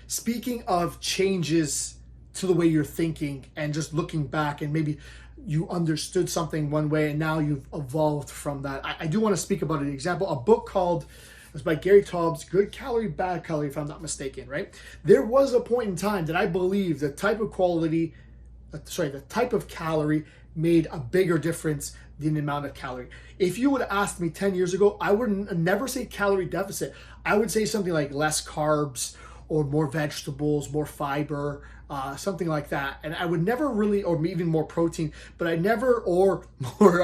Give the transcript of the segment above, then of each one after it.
Speaking of changes to the way you're thinking and just looking back, and maybe you understood something one way and now you've evolved from that, I do want to speak about an example. A book called, it was by Gary Taubes, Good Calorie, Bad Calorie, if I'm not mistaken, right? There was a point in time that I believe the type of calorie made a bigger difference than the amount of calorie. If you would have asked me 10 years ago, I would never say calorie deficit. I would say something like less carbs or more vegetables, more fiber, something like that. And I would never really, or even more protein, but I never, or more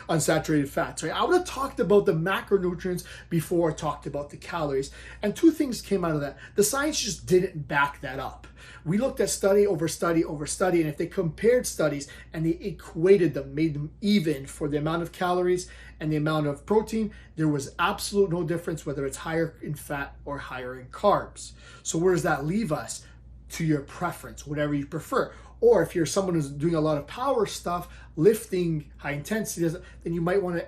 unsaturated fats, right? I would have talked about the macronutrients before I talked about the calories. And two things came out of that. The science just didn't back that up. We looked at study over study over study, and if they compared studies and they equated them, made them even for the amount of calories and the amount of protein, there was absolute no difference whether it's higher in fat or higher in carbs. So where does that leave us? To your preference, whatever you prefer. Or if you're someone who's doing a lot of power stuff, lifting, high intensity, then you might want to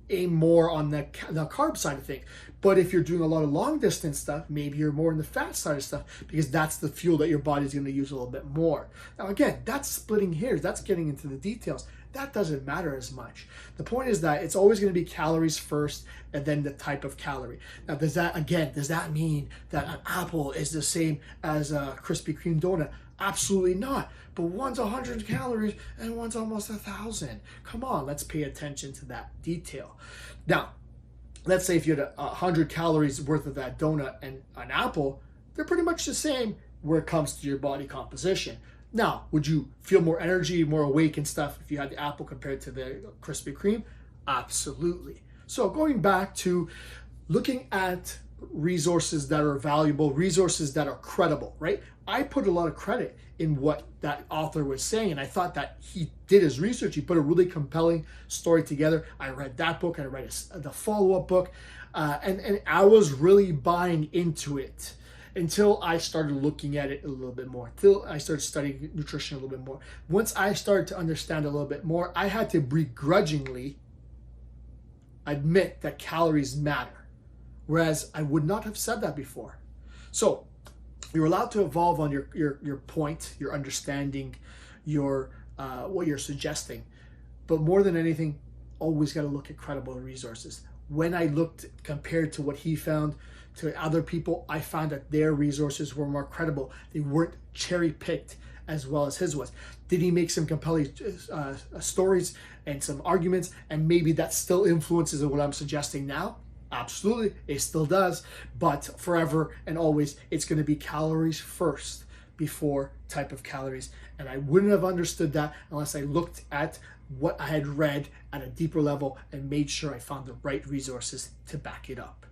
aim more on the carb side of things. But if you're doing a lot of long distance stuff, maybe you're more in the fat side of stuff, because that's the fuel that your body's going to use a little bit more. Now again, that's splitting hairs, that's getting into the details. That doesn't matter as much. The point is that it's always going to be calories first and then the type of calorie. Now does that mean that an apple is the same as a Krispy Kreme donut? Absolutely not. But one's 100 calories and one's almost 1,000. Come on, let's pay attention to that detail. Now, let's say if you had 100 calories worth of that donut and an apple, they're pretty much the same where it comes to your body composition. Now, would you feel more energy, more awake and stuff if you had the apple compared to the Krispy Kreme? Absolutely. So going back to looking at resources that are valuable, resources that are credible, right? I put a lot of credit in what that author was saying, and I thought that he did his research. He put a really compelling story together. I read that book, I read the follow-up book, and I was really buying into it until I started looking at it a little bit more, until I started studying nutrition a little bit more. Once I started to understand a little bit more, I had to begrudgingly admit that calories matter, whereas I would not have said that before. So you're allowed to evolve on your point, your understanding, your what you're suggesting. But more than anything, always got to look at credible resources. When I looked compared to what he found to other people, I found that their resources were more credible. They weren't cherry-picked as well as his was. Did he make some compelling stories and some arguments, and maybe that still influences what I'm suggesting now? Absolutely, it still does, but forever and always, it's going to be calories first before type of calories. And I wouldn't have understood that unless I looked at what I had read at a deeper level and made sure I found the right resources to back it up.